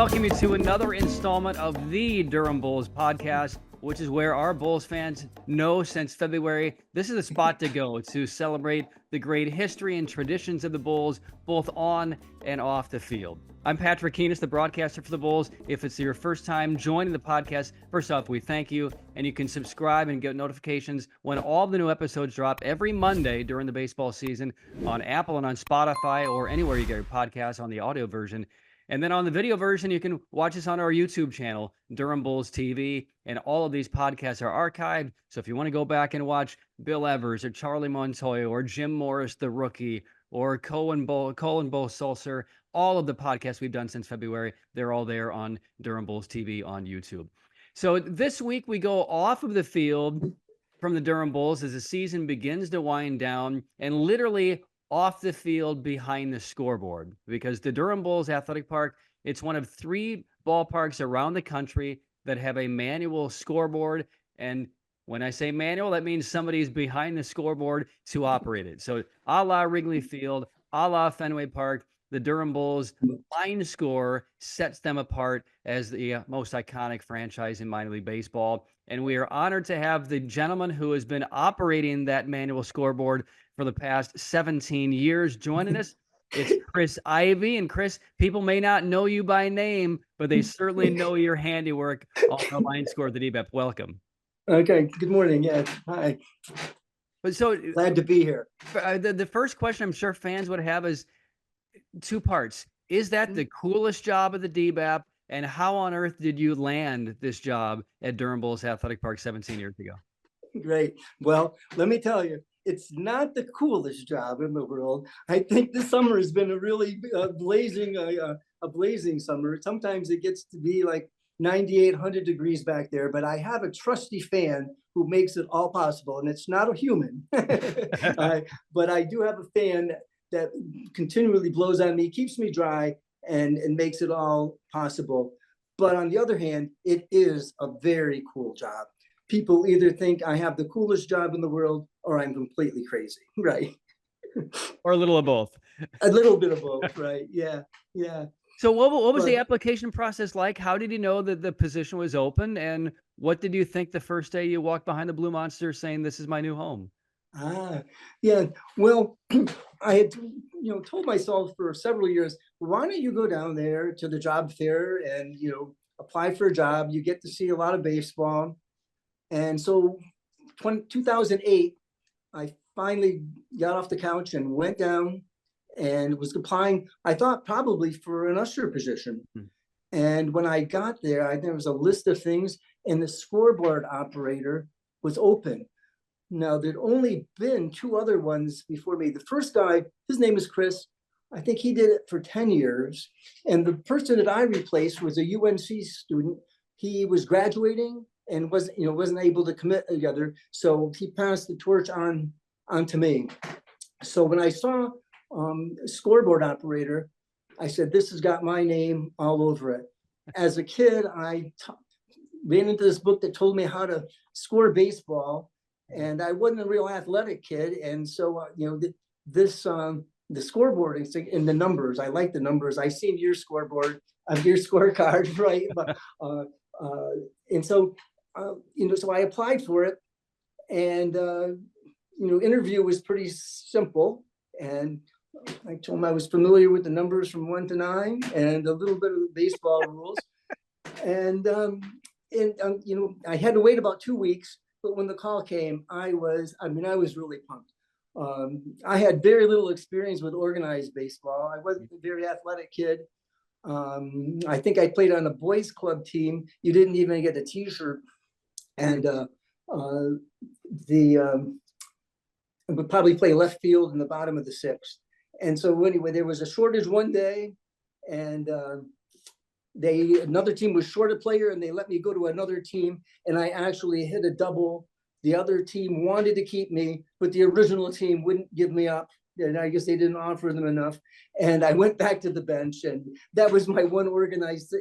welcome you to another installment of the Durham Bulls Podcast, which is where our Bulls fans know since February this is a spot to go to celebrate the great history and traditions of the Bulls, both on and off the field. I'm Patrick Kinas, the broadcaster for the Bulls. If it's your first time joining the podcast, first off, we thank you, and you can subscribe and get notifications when all the new episodes drop every Monday during the baseball season on Apple and on Spotify or anywhere you get your podcasts on the audio version. And then on the video version, you can watch us on our YouTube channel, Durham Bulls TV, and all of these podcasts are archived. So if you want to go back and watch Bill Evers or Charlie Montoya or Jim Morris, the rookie, or Colin Bo Sulcer, all of the podcasts we've done since February, they're all there on Durham Bulls TV on YouTube. So this week we go off of the field from the Durham Bulls as the season begins to wind down and literally off the field behind the scoreboard, because the Durham Bulls Athletic Park, it's one of 3 ballparks around the country that have a manual scoreboard. And when I say manual, that means somebody's behind the scoreboard to operate it. So a la Wrigley Field, a la Fenway Park, the Durham Bulls line score sets them apart as the most iconic franchise in minor league baseball. And we are honored to have the gentleman who has been operating that manual scoreboard for the past 17 years joining us. It's Chris Ivy. And Chris, people may not know you by name, but they certainly know your handiwork on the line score of the DBAP. Welcome. Okay. Good morning. Yeah. Hi. But so glad to be here. The first question I'm sure fans would have is 2 parts. Is that the coolest job of the DBAP? And how on earth did you land this job at Durham Bulls Athletic Park 17 years ago? Great. Well, let me tell you, it's not the coolest job in the world. I think this summer has been a really blazing summer. Sometimes it gets to be like 98, 100 degrees back there, but I have a trusty fan who makes it all possible, and it's not a human. But I do have a fan that continually blows on me, keeps me dry, and makes it all possible. But on the other hand, it is a very cool job. People either think I have the coolest job in the world or I'm completely crazy, right? Or a little of both. A little bit of both, right? Yeah, yeah. So what was the application process like? How did you know that the position was open? And what did you think the first day you walked behind the Blue Monster saying, this is my new home? Yeah. Well, I had, told myself for several years, why don't you go down there to the job fair and, apply for a job? You get to see a lot of baseball. And so 2008, I finally got off the couch and went down and was applying, I thought probably for an usher position. And when I got there, there was a list of things and the scoreboard operator was open. Now, there'd only been 2 other ones before me. The first guy, his name is Chris. I think he did it for 10 years. And the person that I replaced was a UNC student. He was graduating and wasn't able to commit together. So he passed the torch on to me. So when I saw scoreboard operator, I said, this has got my name all over it. As a kid, I ran into this book that told me how to score baseball. And I wasn't a real athletic kid. And so, the scoreboard and the numbers, I like the numbers. I seen your scoreboard, your scorecard, right? And so, so I applied for it. And, interview was pretty simple. And I told him I was familiar with the numbers from 1 to 9 and a little bit of the baseball rules. And I had to wait about 2 weeks. But when the call came, I was really pumped. I had very little experience with organized baseball. I wasn't a very athletic kid. I think I played on a boys club team. You didn't even get a T-shirt. And I would probably play left field in the bottom of the 6th. And so anyway, there was a shortage one day, and another team was short a player, and they let me go to another team, and I actually hit a double. The other team wanted to keep me, but the original team wouldn't give me up. And I guess they didn't offer them enough. And I went back to the bench, and that was my one organized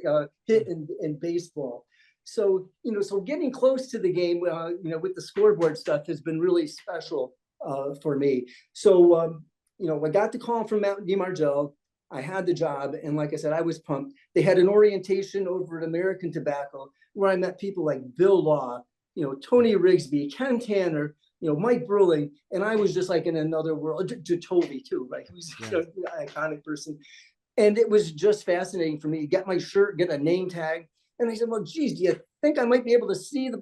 hit in baseball. So, so getting close to the game, with the scoreboard stuff has been really special for me. So, I got the call from Matt DiMargell. I had the job, and like I said, I was pumped. They had an orientation over at American Tobacco where I met people like Bill Law, Tony Riggsbee, Ken Tanner, Mike Brewling, and I was just like in another world. Toby too, right? He was an iconic person. And it was just fascinating for me to get my shirt, get a name tag. And I said, well, geez, do you think I might be able to see the,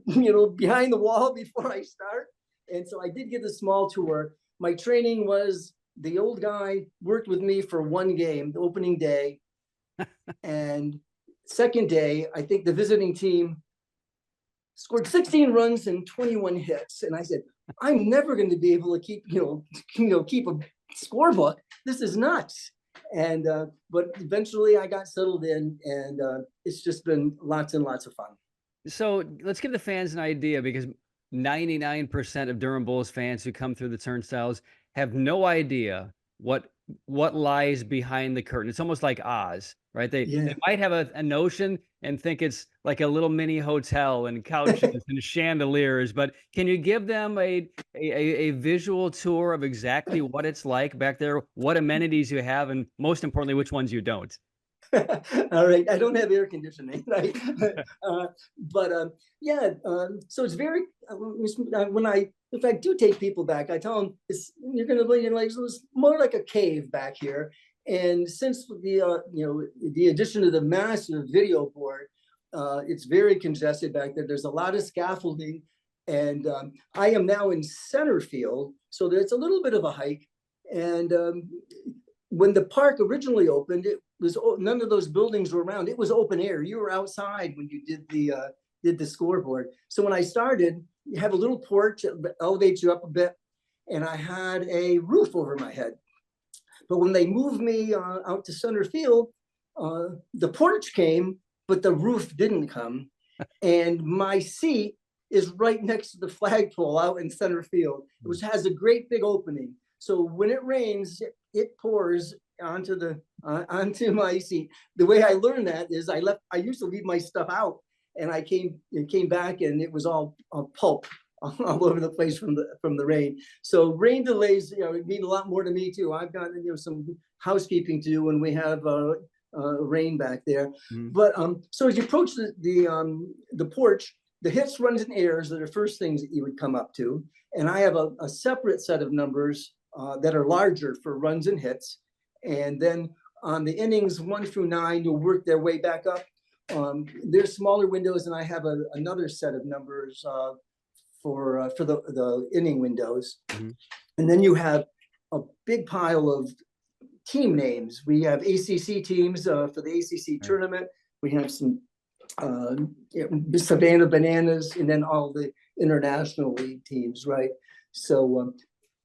behind the wall before I start? And so I did get a small tour. My training was the old guy worked with me for one game, the opening day. And second day, I think the visiting team scored 16 runs and 21 hits. And I said, I'm never going to be able to keep, keep a scorebook. This is nuts. And but eventually I got settled in, and it's just been lots and lots of fun. So let's give the fans an idea, because 99% of Durham Bulls fans who come through the turnstiles have no idea what lies behind the curtain. It's almost like Oz, right? They might have a notion and think it's like a little mini hotel and couches and chandeliers, but can you give them a visual tour of exactly what it's like back there, what amenities you have, and most importantly, which ones you don't? All right, I don't have air conditioning, right? So it's very if I do take people back, I tell them you're going to be like, it's more like a cave back here. And since the addition of the massive video board, it's very congested back there. There's a lot of scaffolding, and I am now in center field, so there's a little bit of a hike. And when the park originally opened, it was none of those buildings were around. It was open air. You were outside when you did the scoreboard. So when I started, you have a little porch that elevates you up a bit, and I had a roof over my head. But when they moved me out to center field, the porch came, but the roof didn't come. And my seat is right next to the flagpole out in center field, which has a great big opening. So when it rains, it pours onto my seat. The way I learned that is I used to leave my stuff out, and I came back and it was all pulp all over the place from the rain. So rain delays, mean a lot more to me too. I've got some housekeeping to do when we have rain back there. Mm-hmm. But so as you approach the porch, the hits, runs, and errors are the first things that you would come up to. And I have a separate set of numbers that are larger for runs and hits. And then on the innings 1 through 9, you'll work their way back up. There's smaller windows, and I have another set of numbers for the inning windows. Mm-hmm. And then you have a big pile of team names. We have ACC teams for the ACC tournament. We have some Savannah Bananas, and then all the international league teams, right? So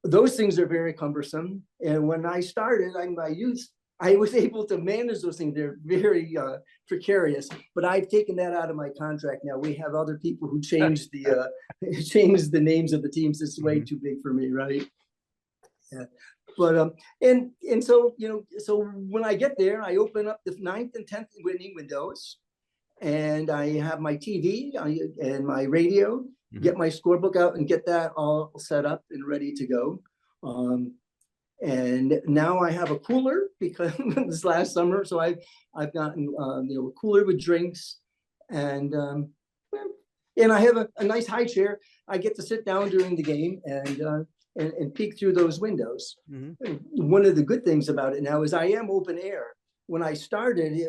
those things are very cumbersome. And when I started, I was able to manage those things. They're very precarious, but I've taken that out of my contract now. We have other people who change the names of the teams. It's way too big for me, right? Yeah. But and so so when I get there, I open up the 9th and 10th inning windows, and I have my TV and my radio. Get my scorebook out and get that all set up and ready to go. And now I have a cooler because this last summer, so I've gotten a cooler with drinks, and I have a nice high chair. I get to sit down during the game and peek through those windows. Mm-hmm. One of the good things about it now is I am open air. When I started,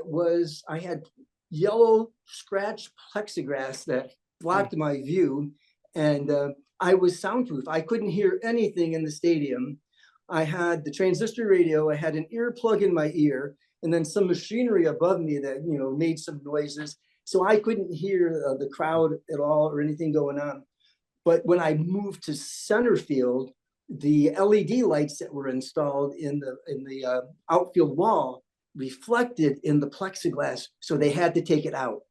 I had yellow scratch plexiglass that blocked my view, and I was soundproof. I couldn't hear anything in the stadium. I had the transistor radio. I had an earplug in my ear, and then some machinery above me that made some noises. So I couldn't hear the crowd at all or anything going on. But when I moved to center field, the LED lights that were installed in the outfield wall reflected in the plexiglass, so they had to take it out.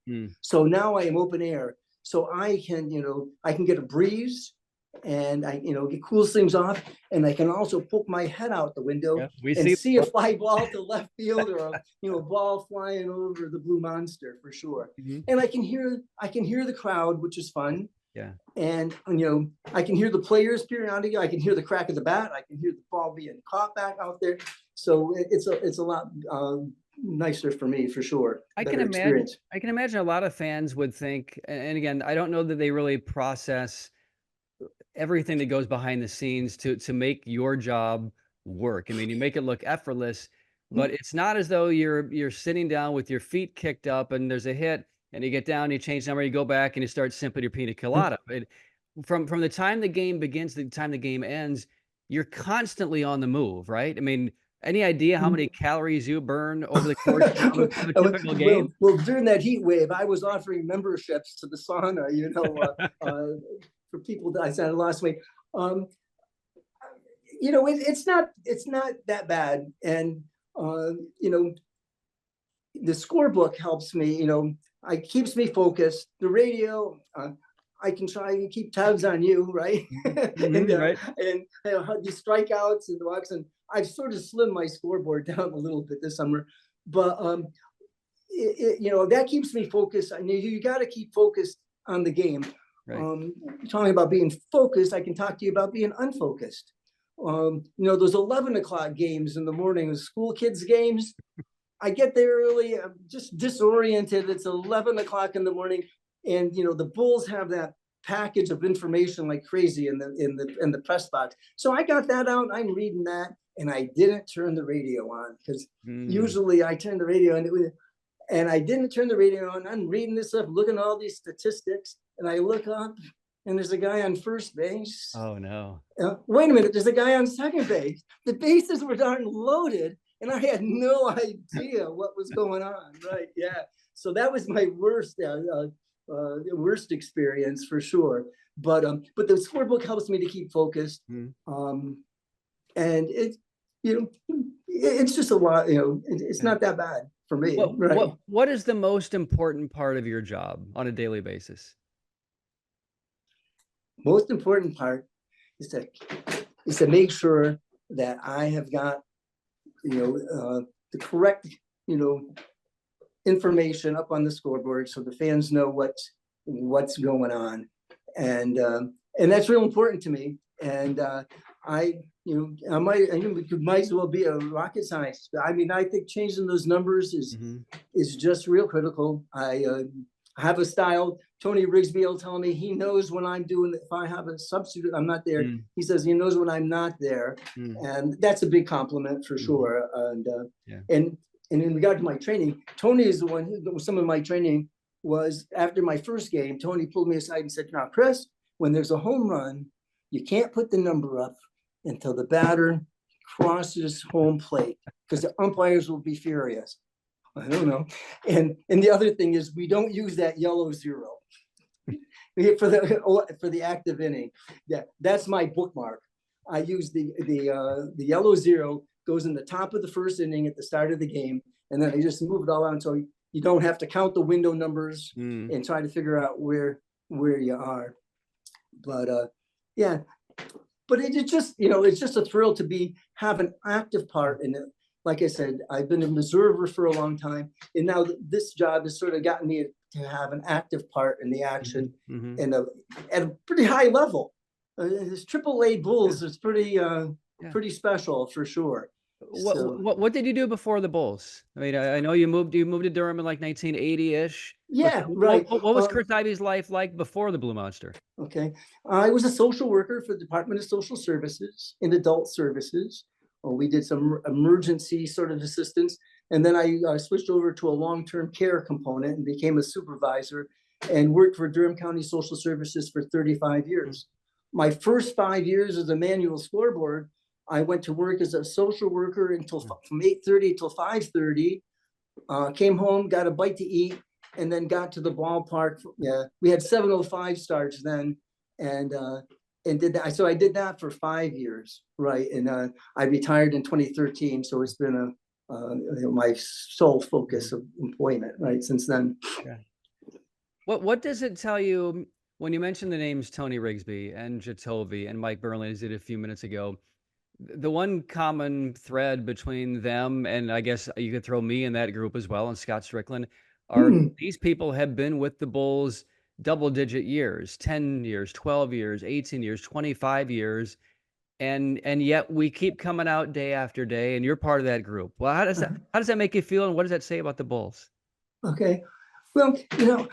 So now I am open air, so I can get a breeze, and I it cools things off, and I can also poke my head out the window and see a fly ball to left field, or a ball flying over the blue monster for sure. Mm-hmm. And I can hear the crowd, which is fun. Yeah. And I can hear the players periodically. I can hear the crack of the bat. I can hear the ball being caught back out there. So it's a lot nicer for me, for sure. I can Better imagine. experience. I can imagine a lot of fans would think, and again, I don't know that they really process everything that goes behind the scenes to make your job work. I mean, you make it look effortless, but it's not as though you're sitting down with your feet kicked up and there's a hit and you get down, you change number, you go back and you start sipping your pina colada. From the time the game begins to the time the game ends, you're constantly on the move, right? I mean, any idea how many calories you burn over the course of a typical game? Well, during that heat wave, I was offering memberships to the sauna, for people that I said I lost weight. It's not that bad. And, the scorebook helps me, it keeps me focused. The radio, I can try and keep tabs on you, right? Right. And the strikeouts and the walks, and I've sort of slimmed my scoreboard down a little bit this summer, but that keeps me focused. I mean, you got to keep focused on the game. Right. Talking about being focused, I can talk to you about being unfocused. Those 11 o'clock games in the morning, school kids games. I get there early, I'm just disoriented. It's 11 o'clock in the morning, and the Bulls have that package of information like crazy in the press box. So I got that out. I'm reading that, and I didn't turn the radio on because usually I turn the radio on, and I didn't turn the radio on. I'm reading this stuff, looking at all these statistics, and I look up, and there's a guy on first base. Oh no! Wait a minute, there's a guy on second base. The bases were darn loaded, and I had no idea what was going on. Right? Yeah. So that was my worst experience for sure. But the scorebook helps me to keep focused. And it's just a lot. It's not that bad for me. What is the most important part of your job on a daily basis? Most important part is to make sure that I have got the correct information up on the scoreboard so the fans know what's going on, and that's real important to me. And I might as well be a rocket scientist. I mean, I think changing those numbers is just real critical. I have a style. Tony Riggsbee will tell me he knows when I'm doing, if I have a substitute, I'm not there. He says he knows when I'm not there. And that's a big compliment for sure. And in regard to my training, Tony is the one who, some of my training was after my first game. Tony pulled me aside and said, "Now, Chris, when there's a home run, you can't put the number up until the batter crosses home plate because the umpires will be furious." I don't know. And the other thing is we don't use that yellow zero for the active inning. That's my bookmark. I use the yellow zero, goes in the top of the first inning at the start of the game, and then I just move it all out so you don't have to count the window numbers and try to figure out where you are. But but it's just it's just a thrill to have an active part in it. Like I said, I've been an observer for a long time, and now this job has sort of gotten me to have an active part in the action at a pretty high level. This AAA Bulls is pretty special for sure. What did you do before the Bulls? I mean, I know you moved to Durham in like 1980-ish. Yeah, right. What was Chris Ivey's life like before the Blue Monster? Okay, I was a social worker for the Department of Social Services in adult services. We did some emergency sort of assistance. And then I switched over to a long-term care component and became a supervisor and worked for Durham County Social Services for 35 years. My first 5 years as a manual scoreboard, I went to work as a social worker from 8:30 till 5:30, came home, got a bite to eat, and then got to the ballpark. We had 7:05 starts then. And did that. So I did that for 5 years, right? And I retired in 2013. So it's been my sole focus of employment, right, since then. Yeah. What does it tell you when you mention the names Tony Riggsbee and Jatovi and Mike Burnley, as did a few minutes ago? The one common thread between them, and I guess you could throw me in that group as well, and Scott Strickland, are these people have been with the Bulls double-digit years, 10 years, 12 years, 18 years, 25 years. and yet we keep coming out day after day, and you're part of that group. Well, how does that make you feel, and what does that say about the Bulls? Okay. Well,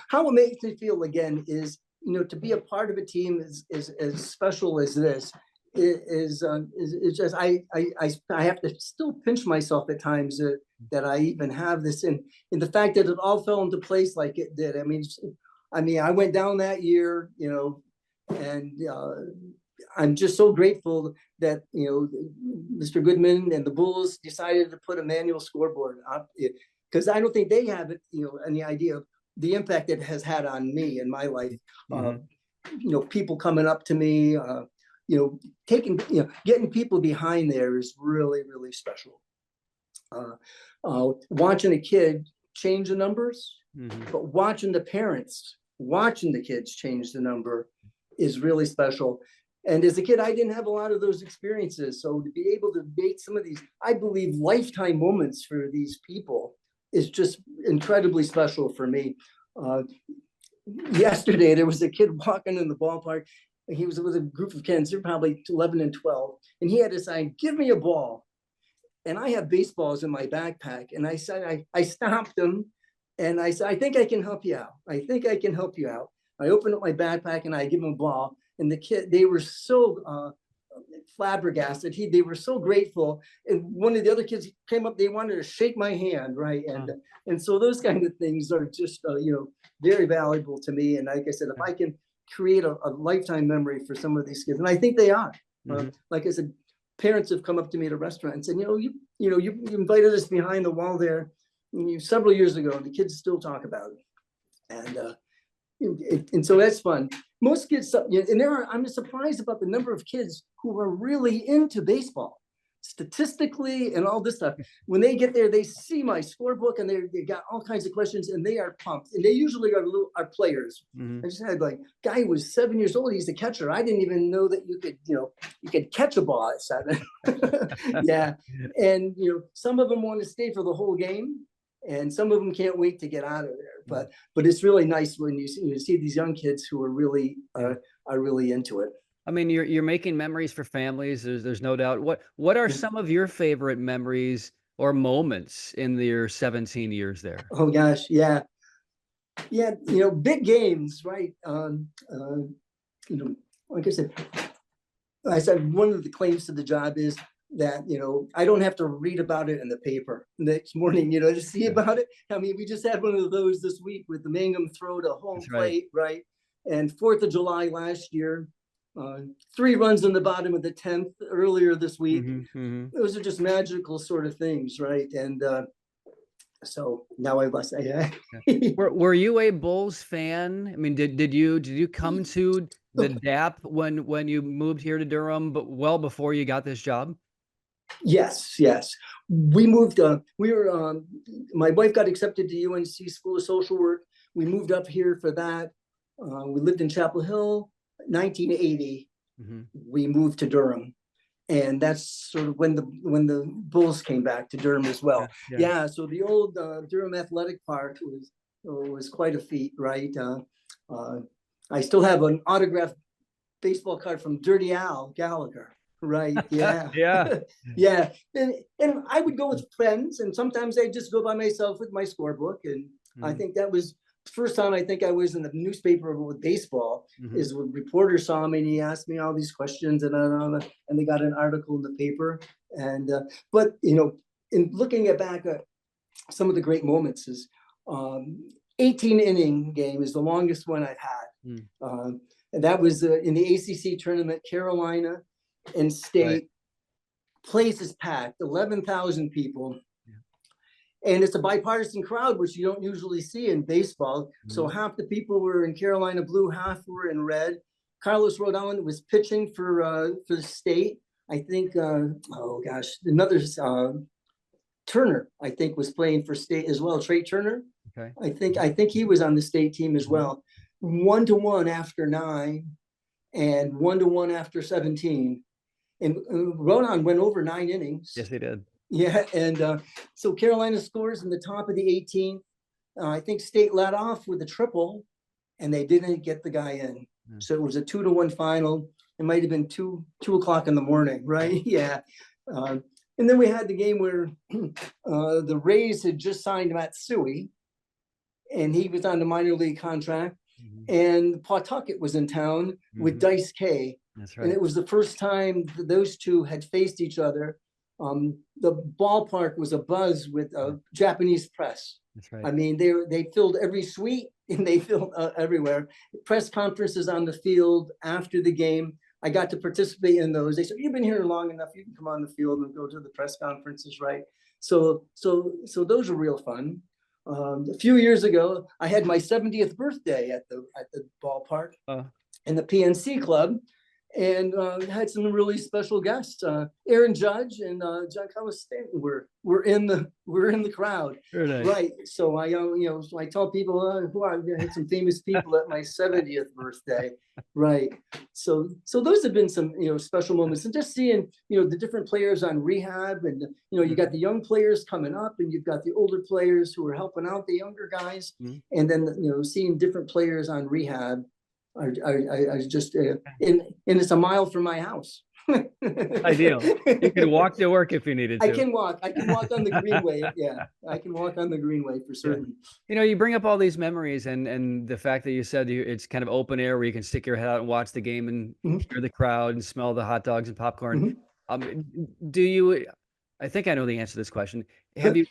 how it makes me feel again is, to be a part of a team is as special as this is just I have to still pinch myself at times that I even have this, and the fact that it all fell into place like it did. I mean, I went down that year, and I'm just so grateful that Mr. Goodmon and the Bulls decided to put a manual scoreboard up, because I don't think they have it, any idea of the impact it has had on me in my life. People coming up to me, getting people behind there is really, really special. Watching a kid change the numbers, but watching the parents, watching the kids change the number is really special. And as a kid, I didn't have a lot of those experiences. So to be able to make some of these, I believe, lifetime moments for these people is just incredibly special for me. Yesterday, there was a kid walking in the ballpark. And he was with a group of kids, they're probably 11 and 12. And he had to sign, "Give me a ball." And I have baseballs in my backpack. And I said, I stopped him. And I said, "I think I can help you out. I think I can help you out." I opened up my backpack and I give him a ball. And the kid, they were so flabbergasted. They were so grateful. And one of the other kids came up, they wanted to shake my hand, right? And so those kind of things are just, very valuable to me. And like I said, if I can create a lifetime memory for some of these kids, and I think they are. Like I said, parents have come up to me at a restaurant and said, you invited us behind the wall there several years ago, and the kids still talk about it. And so that's fun. Most kids, and I'm surprised about the number of kids who are really into baseball, statistically and all this stuff. When they get there, they see my scorebook and they got all kinds of questions, and they are pumped. And they usually are players. I just had guy who was 7 years old. He's a catcher. I didn't even know that you could catch a ball at 7. Yeah, and some of them want to stay for the whole game, and some of them can't wait to get out of there. But it's really nice when you see these young kids who are really into it. I mean, you're making memories for families. There's no doubt. What are some of your favorite memories or moments in your 17 years there? Oh gosh, yeah, big games, right? Like I said, one of the claims to the job is that I don't have to read about it in the paper next morning, to see about it. I mean, we just had one of those this week with the Mangum throw to home plate, right? And 4th of July last year. 3 runs in the bottom of the 10th earlier this week. Those are just magical sort of things, right? And so now I must say, were you a Bulls fan? I mean, did you come to the DAP when you moved here to Durham, but well before you got this job? Yes. We moved. My wife got accepted to UNC School of Social Work. We moved up here for that. We lived in Chapel Hill. 1980, we moved to Durham, and that's sort of when the Bulls came back to Durham as well. Yeah, so the old Durham Athletic Park was quite a feat, right? I still have an autographed baseball card from Dirty Al Gallagher, right? Yeah, yeah. And I would go with friends, and sometimes I just go by myself with my scorebook, and I think that was first time I think I was in the newspaper with baseball is when a reporter saw me and he asked me all these questions, and they got an article in the paper. And but in looking back at some of the great moments is 18 inning game is the longest one I've had. And that was in the ACC tournament, Carolina and State. Place is packed, 11,000 people. And it's a bipartisan crowd, which you don't usually see in baseball. So half the people were in Carolina blue, half were in red. Carlos Rodon was pitching for the State. I think, another Turner, I think, was playing for State as well. Trey Turner. Okay. I think he was on the State team as well. 1-1 after 9, and 1-1 after 17. And Rodon went over 9 innings. Yes, he did. Yeah, and so Carolina scores in the top of the 18th. I think State led off with a triple, and they didn't get the guy in. So it was a 2-1 final. It might have been 2 o'clock in the morning, right? Yeah. And then we had the game where the Rays had just signed Matsui, and he was on the minor league contract. And Pawtucket was in town with Dice K. That's And right. it was the first time that those two had faced each other. The ballpark was abuzz with Japanese press. That's right. I mean, they filled every suite and they filled everywhere. Press conferences on the field after the game. I got to participate in those. They said, "You've been here long enough. You can come on the field and go to the press conferences, right?" So those are real fun. A few years ago, I had my 70th birthday at the ballpark in the PNC club, and had some really special guests. Aaron Judge and John Carlos Stanton were in the crowd. Very nice. Right. So so I tell people who I had some famous people at my 70th birthday. Right. So those have been some special moments, and just seeing the different players on rehab, and you got the young players coming up, and you've got the older players who are helping out the younger guys, and then seeing different players on rehab. I just and it's a mile from my house. Ideal. You could walk to work if you needed to. I can walk on the greenway. Yeah, I can walk on the greenway for certain. You bring up all these memories, and the fact that you said it's kind of open air where you can stick your head out and watch the game and hear the crowd and smell the hot dogs and popcorn. Do you? I think I know the answer to this question. Have you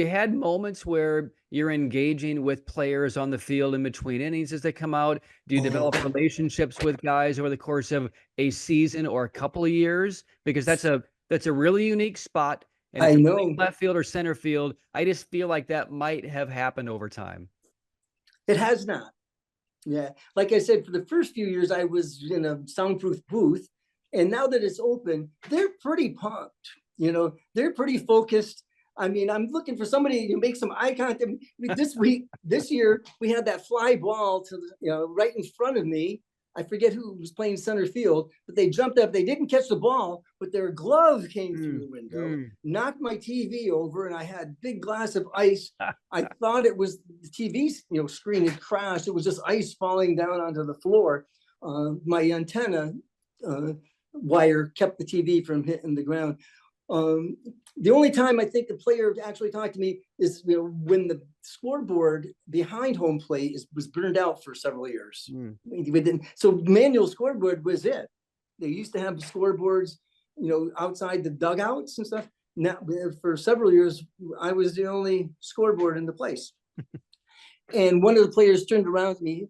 had moments where you're engaging with players on the field in between innings as they come out? Do you develop relationships with guys over the course of a season or a couple of years? Because that's a really unique spot. And I know. Left field or center field, I just feel like that might have happened over time. It has not. Yeah. Like I said, for the first few years, I was in a soundproof booth. And now that it's open, they're pretty pumped. They're pretty focused. I mean, I'm looking for somebody to make some eye contact. This year, we had that fly ball to right in front of me. I forget who was playing center field, but they jumped up. They didn't catch the ball, but their glove came through the window, knocked my TV over, and I had a big glass of ice. I thought it was the TV screen had crashed. It was just ice falling down onto the floor. My antenna wire kept the TV from hitting the ground. The only time I think the player actually talked to me is when the scoreboard behind home plate was burned out for several years. So manual scoreboard was it. They used to have scoreboards, outside the dugouts and stuff. Now, for several years, I was the only scoreboard in the place. And one of the players turned around to me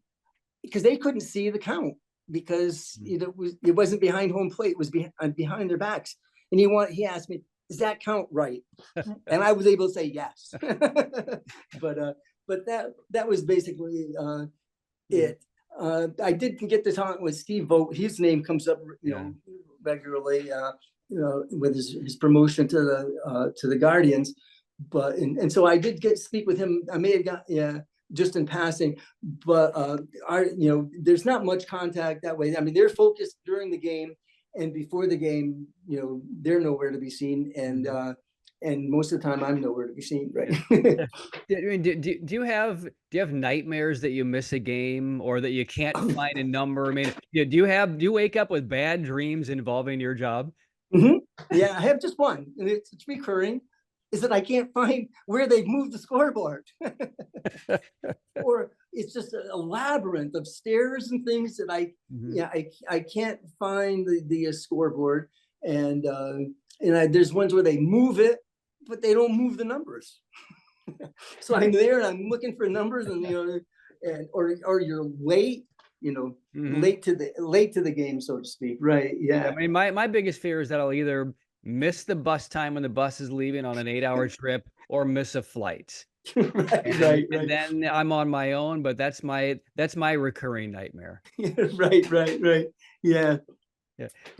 because they couldn't see the count because it wasn't behind home plate. It was behind their backs. And he asked me, "Is that count right?" And I was able to say yes. But that was basically it. I did get to talk with Steve Vogt. His name comes up, regularly, with his promotion to the Guardians. But and so I did speak with him. I may have got just in passing, but there's not much contact that way. I mean, they're focused during the game. And before the game, they're nowhere to be seen, and most of the time, I'm nowhere to be seen. Right? Do you have nightmares that you miss a game or that you can't find a number? I mean, do you wake up with bad dreams involving your job? Yeah, I have just one, and it's recurring. Is that I can't find where they've moved the scoreboard, or it's just a labyrinth of stairs and things that I can't find the scoreboard, and there's ones where they move it, but they don't move the numbers. So I'm there and I'm looking for numbers, and or you're late, late to the game, so to speak. Right? Yeah. I mean, my biggest fear is that I'll either miss the bus time when the bus is leaving on an 8-hour trip or miss a flight. Right. And then I'm on my own, but that's my recurring nightmare. Right. Yeah.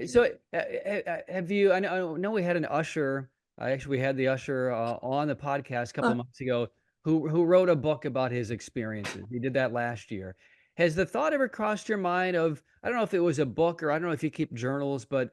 So have you, I know we had an usher, actually we had the usher on the podcast a couple of months ago who wrote a book about his experiences. He did that last year. Has the thought ever crossed your mind of, I don't know if it was a book or I don't know if you keep journals, but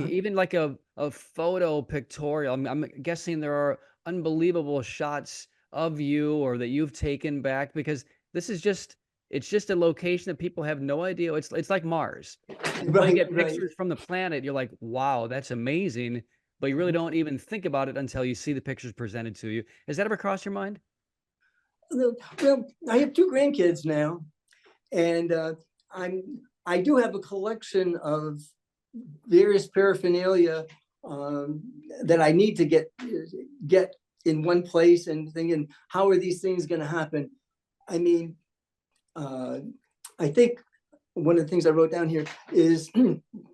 even like a photo pictorial? I'm guessing there are unbelievable shots of you or that you've taken back, because this is just, it's just a location that people have no idea. It's like Mars. When you Right, get right. pictures from the planet, you're like, wow, that's amazing. But you really don't even think about it until you see the pictures presented to you. Has that ever crossed your mind? Well, I have 2 grandkids now, and I do have a collection of various paraphernalia that I need to get in one place, and thinking, how are these things going to happen? I mean, I think one of the things I wrote down here is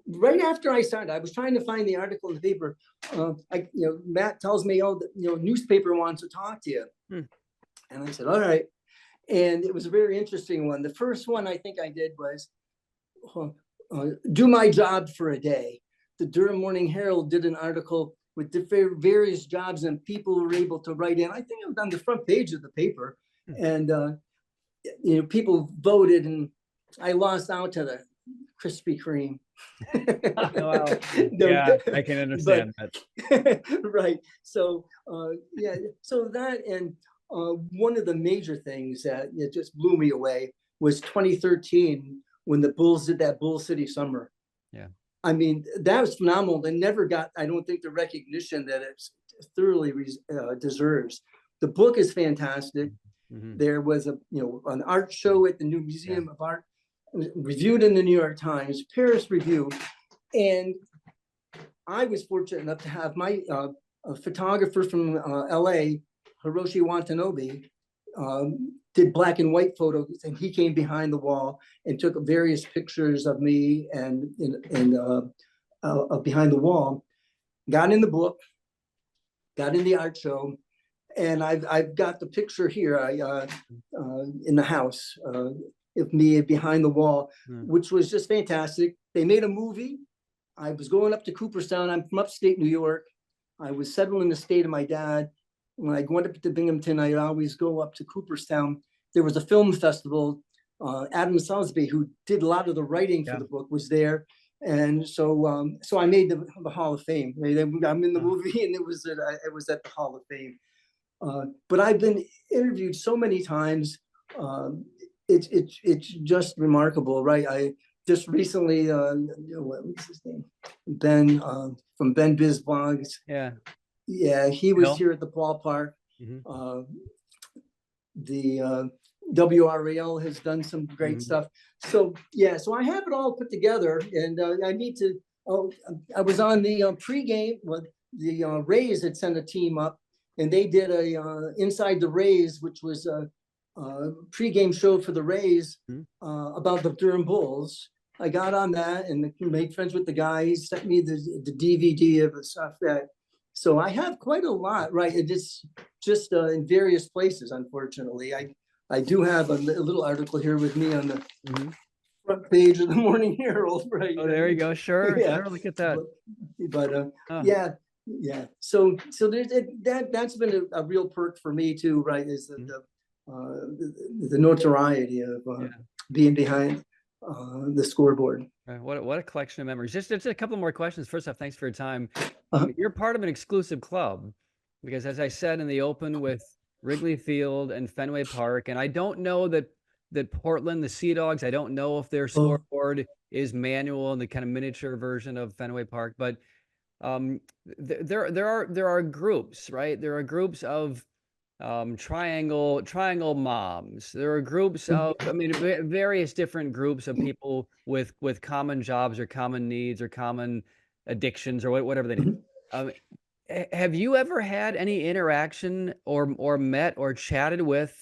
right after I started, I was trying to find the article in the paper. Matt tells me, oh, newspaper wants to talk to you. And I said, all right. And it was a very interesting one. The first one I think I did was do my job for a day. The Durham Morning Herald did an article with the various jobs, and people were able to write in. I think it was on the front page of the paper. And, people voted, and I lost out to the Krispy Kreme. Wow. Yeah, I can understand that. Right. So, so that, and one of the major things that it just blew me away was 2013 when the Bulls did that Bull City Summer. Yeah. I mean, that was phenomenal. They never got, I don't think, the recognition that it thoroughly deserves. The book is fantastic. Mm-hmm. There was an art show at the new Museum of Art, reviewed in the New York Times, Paris Review, and I was fortunate enough to have my a photographer from LA, Hiroshi Watanabe, did black and white photos, and he came behind the wall and took various pictures of me and behind the wall. Got in the book, got in the art show, and I've got the picture here in the house of me behind the wall, which was just fantastic. They made a movie. I was going up to Cooperstown. I'm from upstate New York. I was settled in the state of my dad. When I went up to Binghamton, I always go up to Cooperstown. There was a film festival. Adam Salisbury, who did a lot of the writing for the book, was there. And so I made the Hall of Fame. I'm in the movie, and it was at the Hall of Fame. But I've been interviewed so many times. It's just remarkable, right? I just recently, what was his name? Ben from Ben Biz Blogs. Yeah, he was here at the ballpark. Mm-hmm. The WRAL has done some great stuff. So so I have it all put together, and I need to. I was on the pregame. Well, the Rays had sent a team up, and they did a Inside the Rays, which was a pregame show for the Rays about the Durham Bulls. I got on that and made friends with the guy. He sent me the DVD of the stuff that. So I have quite a lot, right? It's just in various places, unfortunately. I do have a little article here with me on the front page of the Morning Herald, right? Oh, there you go. Sure, sure. Look at that. But yeah. So there's that's been a real perk for me too, right? Is the notoriety of being behind the scoreboard. What a collection of memories. Just a couple more questions. First off, thanks for your time. You're part of an exclusive club because, as I said in the open, with Wrigley Field and Fenway Park, and I don't know that Portland, the Sea Dogs, I don't know if their scoreboard is manual and the kind of miniature version of Fenway Park, but there are groups, right? There are groups of triangle moms. There are groups of, various different groups of people with common jobs or common needs or common addictions or whatever they need. Have you ever had any interaction or met or chatted with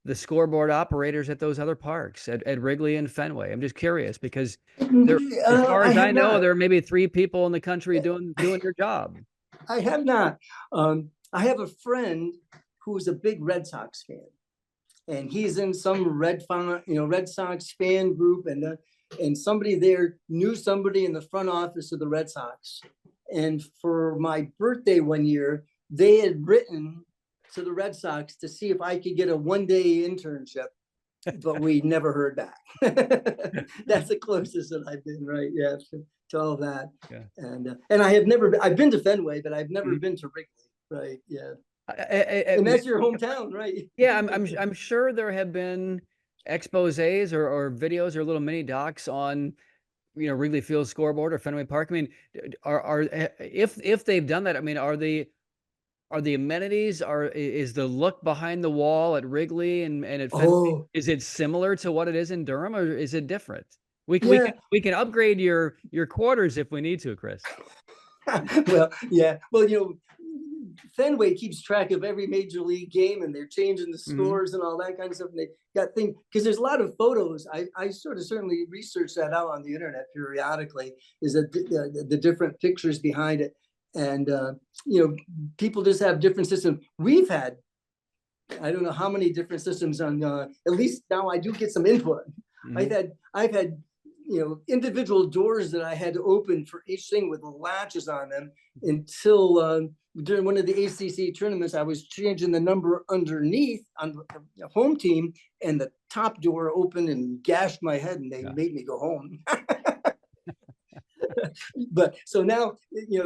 the scoreboard operators at those other parks at Wrigley and Fenway? I'm just curious because as far as I know, there are maybe 3 people in the country doing your job. I have not. I have a friend who's a big Red Sox fan, and he's in some Red Sox fan group, and somebody there knew somebody in the front office of the Red Sox. And for my birthday one year, they had written to the Red Sox to see if I could get a one-day internship, but we never heard back. That's the closest that I've been, right? Yeah, to all that. And I've been to Fenway, but I've never been to Wrigley, right? Yeah. And that's your hometown, right? Yeah, I'm sure there have been exposés or videos or little mini docs on, Wrigley Field scoreboard or Fenway Park? I mean, if they've done that, I mean, are the amenities, is the look behind the wall at Wrigley and at Fenway, Oh, is it similar to what it is in Durham, or is it different? yeah. We can upgrade your quarters if we need to, Chris. Well, yeah. Well, Fenway keeps track of every major league game, and they're changing the scores and all that kind of stuff. And they got things, because there's a lot of photos. I sort of certainly research that out on the internet periodically, is that the different pictures behind it. And, people just have different systems. We've had, I don't know how many different systems on, at least now I do get some input. I've had, individual doors that I had to open for each thing with latches on them until during one of the ACC tournaments, I was changing the number underneath on the home team, and the top door opened and gashed my head, and they made me go home. But so now,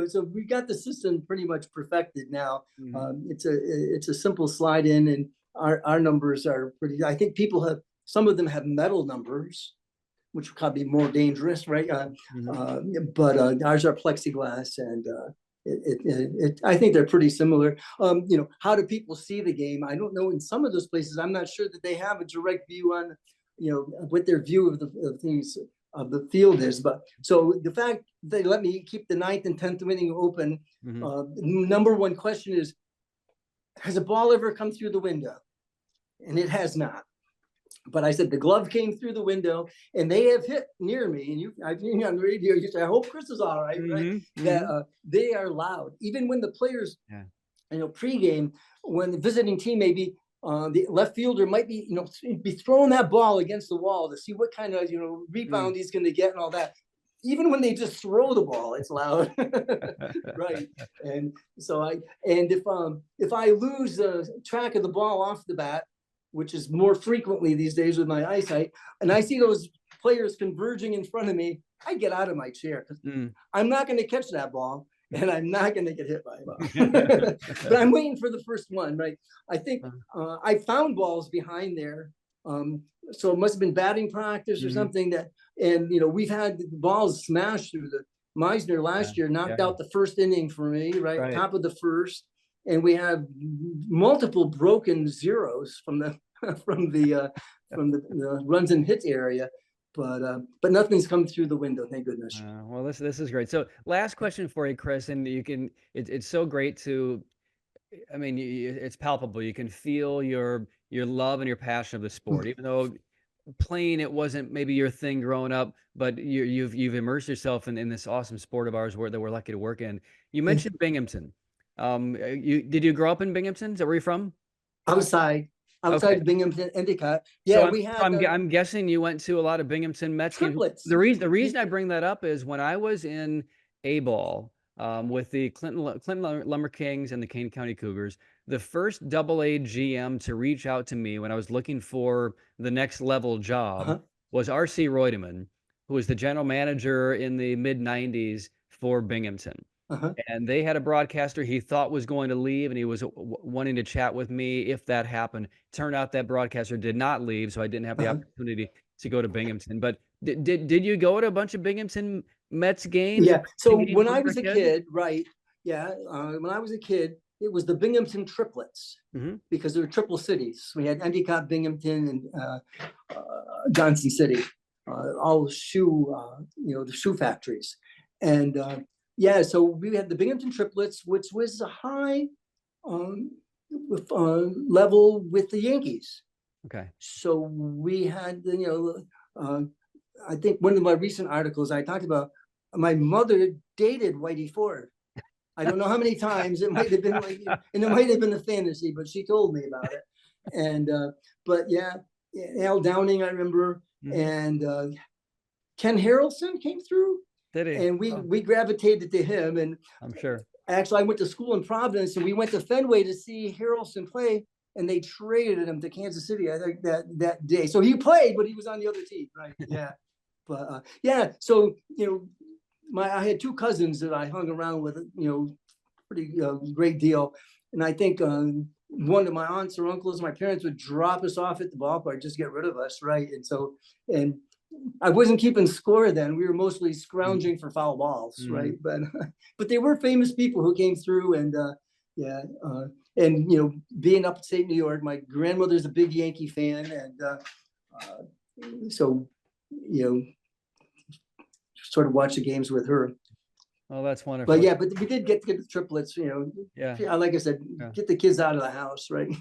so we got the system pretty much perfected now. It's a simple slide in, and our numbers are pretty. I think some of them have metal numbers, which could be more dangerous, right? But ours are plexiglass, and I think they're pretty similar. How do people see the game? I don't know. In some of those places, I'm not sure that they have a direct view on, what their view of the things of the field is. But so the fact they let me keep the 9th and 10th inning open, number one question is, has a ball ever come through the window? And it has not. But I said the glove came through the window, and they have hit near me. And I've been on the radio. You say, I hope Chris is all right. Right? That they are loud, even when the players, pregame, when the visiting team maybe the left fielder might be, be throwing that ball against the wall to see what kind of rebound he's going to get and all that. Even when they just throw the ball, it's loud, right? And so if I lose the track of the ball off the bat, which is more frequently these days with my eyesight, and I see those players converging in front of me, I get out of my chair, because I'm not going to catch that ball, and I'm not going to get hit by a ball. But I'm waiting for the first one, right? I think I found balls behind there. So it must have been batting practice or something and we've had balls smashed through the Meisner last year, knocked out the first inning for me, right? Top of the first. And we have multiple broken zeros from the runs and hits area, but nothing's come through the window, thank goodness. Well, this is great. So last question for you, Chris, and it's so great to, I mean, it's palpable. You can feel your love and your passion of the sport, even though playing it wasn't maybe your thing growing up, but you've immersed yourself in this awesome sport of ours that we're lucky to work in. You mentioned Binghamton. Did you grow up in Binghamton? Is that where you're from? Outside of Binghamton, Endicott. Yeah, so we had. I'm guessing you went to a lot of Binghamton Mets triplets. Games. The reason I bring that up is when I was in A-ball with the Clinton Lumber Kings and the Kane County Cougars, the first AA GM to reach out to me when I was looking for the next level job was R.C. Reutemann, who was the general manager in the mid-90s for Binghamton. And they had a broadcaster he thought was going to leave, and he was wanting to chat with me if that happened. Turned out that broadcaster did not leave, so I didn't have the opportunity to go to Binghamton. But did you go to a bunch of Binghamton Mets games? Yeah. So when I was a kid, right? Yeah. When I was a kid, it was the Binghamton triplets because there were triple cities. We had Endicott, Binghamton, and Johnson City, all shoe, the shoe factories, and. Yeah, so we had the Binghamton triplets, which was a high level with the Yankees. Okay. So we had, I think one of my recent articles I talked about, my mother dated Whitey Ford. I don't know how many times. It might have been and it might have been a fantasy, but she told me about it. And but yeah, Al Downing, I remember, and Ken Harrelson came through. Did he? And we gravitated to him, and I'm sure. Actually, I went to school in Providence, and we went to Fenway to see Harrelson play, and they traded him to Kansas City, I think, that day. So he played, but he was on the other team, right? Yeah, but yeah. So I had two cousins that I hung around with, pretty great deal, and I think one of my aunts or uncles, my parents would drop us off at the ballpark, just get rid of us, right? And I wasn't keeping score then. We were mostly scrounging for foul balls, right? But they were famous people who came through, and and being upstate New York, my grandmother's a big Yankee fan, and so sort of watch the games with her. Oh, that's wonderful. But we did get the triplets, like I said, get the kids out of the house, right?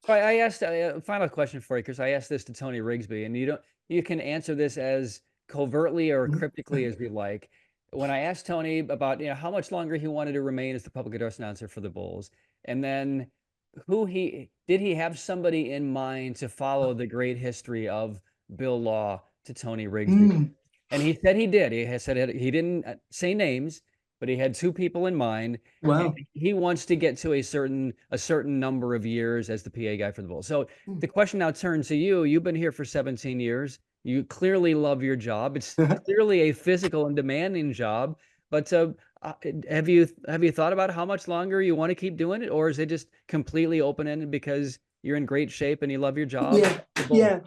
I asked a final question for you, because I asked this to Tony Riggsbee, and you can answer this as covertly or cryptically as you like. When I asked Tony about how much longer he wanted to remain as the public address announcer for the Bulls, and then did he have somebody in mind to follow the great history of Bill Law to Tony Riggsbee? And he said he did. He has said he didn't say names, but he had two people in mind. Wow. He wants to get to a certain number of years as the PA guy for the Bulls. So the question now turns to you. You've been here for 17 years. You clearly love your job. It's clearly a physical and demanding job. But have you thought about how much longer you want to keep doing it, or is it just completely open-ended because you're in great shape and you love your job? Yeah.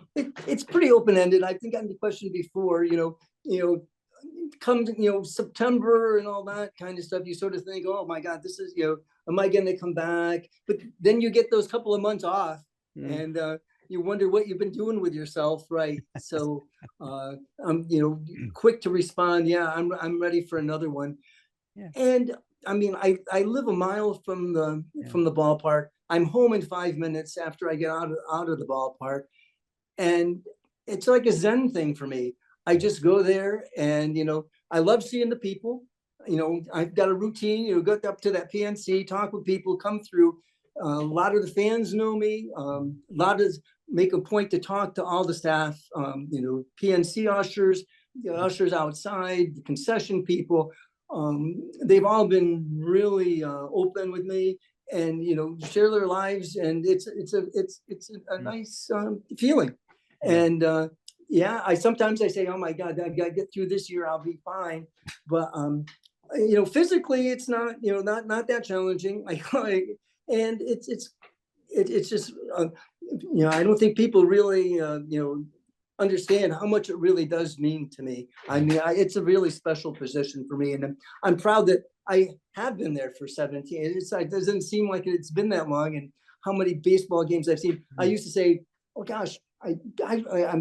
It's pretty open-ended. I think on the question before, come September and all that kind of stuff, you sort of think, oh my God, this is, am I going to come back? But then you get those couple of months off, and you wonder what you've been doing with yourself, right? So I'm quick to respond. Yeah, I'm ready for another one. Yeah. And I mean, I live a mile from the ballpark. I'm home in 5 minutes after I get out of the ballpark, and it's like a Zen thing for me. I just go there, and I love seeing the people. I've got a routine. Go up to that PNC, talk with people, come through. A lot of the fans know me. A lot of make a point to talk to all the staff. PNC ushers, the ushers outside, the concession people. They've all been really open with me, and share their lives, and it's a nice feeling. And I sometimes say, oh my God, I gotta get through this year, I'll be fine. But physically, it's not not that challenging. And it's just I don't think people really understand how much it really does mean to me. I mean, it's a really special position for me, and I'm proud that I have been there for 17. It doesn't seem like it's been that long, and how many baseball games I've seen. I used to say, oh gosh, I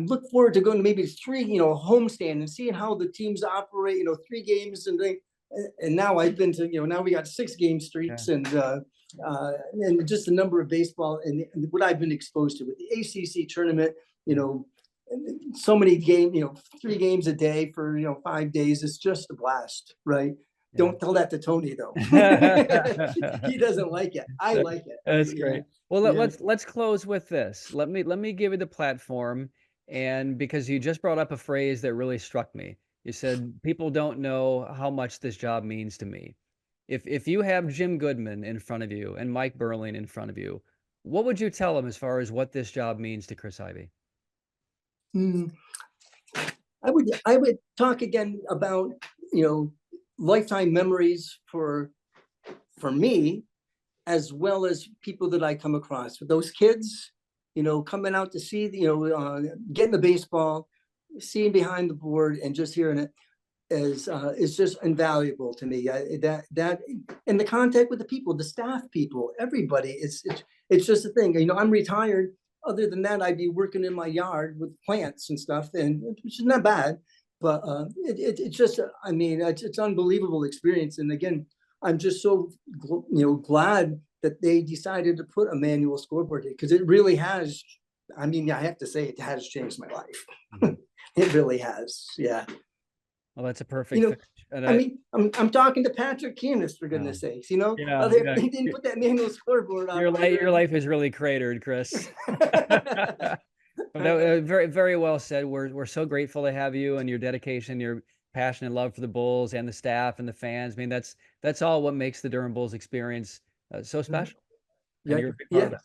look forward to going to maybe 3, homestand and seeing how the teams operate, 3 games and now I've been to, now we got 6 game streaks, and just the number of baseball and what I've been exposed to with the ACC tournament, so many games, 3 games a day for, 5 days. It's just a blast, right? Yeah. Don't tell that to Tony though. He doesn't like it. I like it. That's great. Well, let's close with this. Let me give you the platform, and because you just brought up a phrase that really struck me. You said people don't know how much this job means to me. If you have Jim Goodmon in front of you and Mike Burling in front of you, what would you tell them as far as what this job means to Chris Ivey? I would talk again about lifetime memories for me, as well as people that I come across. For those kids, coming out to see, getting the baseball, seeing behind the board, and just hearing it is just invaluable to me. That and the contact with the people, the staff people, everybody. It's just a thing. I'm retired. Other than that, I'd be working in my yard with plants and stuff, and which is not bad. But it's just, I mean, it's unbelievable experience. And again, I'm just so glad that they decided to put a manual scoreboard in, because it really has. I mean, I have to say, it has changed my life. It really has. Yeah. Well, that's a perfect. I'm talking to Patrick Kinas, for goodness sakes. They didn't put that manual scoreboard on. Your life is really cratered, Chris. Very, very well said. We're so grateful to have you and your dedication, your passion and love for the Bulls and the staff and the fans. I mean, that's all what makes the Durham Bulls experience so special. And you're a big part of that.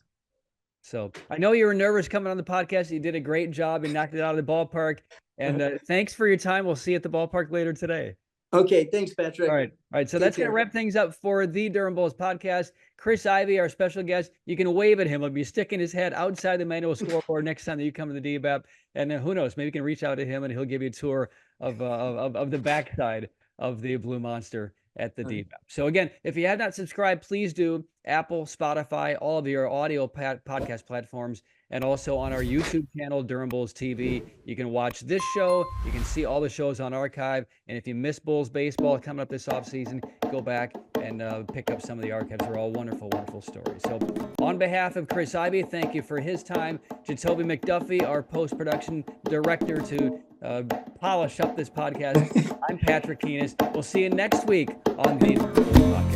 So I know you were nervous coming on the podcast. You did a great job and knocked it out of the ballpark. And thanks for your time. We'll see you at the ballpark later today. Okay, thanks, Patrick. All right. So that's going to wrap things up for the Durham Bulls podcast. Chris Ivy, our special guest, you can wave at him. He'll be sticking his head outside the manual scoreboard next time that you come to the DBAP. And who knows, maybe you can reach out to him and he'll give you a tour of the backside of the Blue Monster at the DBAP. So again, if you have not subscribed, please do. Apple, Spotify, all of your audio podcast platforms, and also on our YouTube channel, Durham Bulls TV. You can watch this show. You can see all the shows on archive. And if you miss Bulls baseball coming up this offseason, go back and pick up some of the archives. They're all wonderful, wonderful stories. So on behalf of Chris Ivy, thank you for his time. Jacoby McDuffie, our post-production director, to polish up this podcast. I'm Patrick Kinas. We'll see you next week on the Durham Bulls Podcast.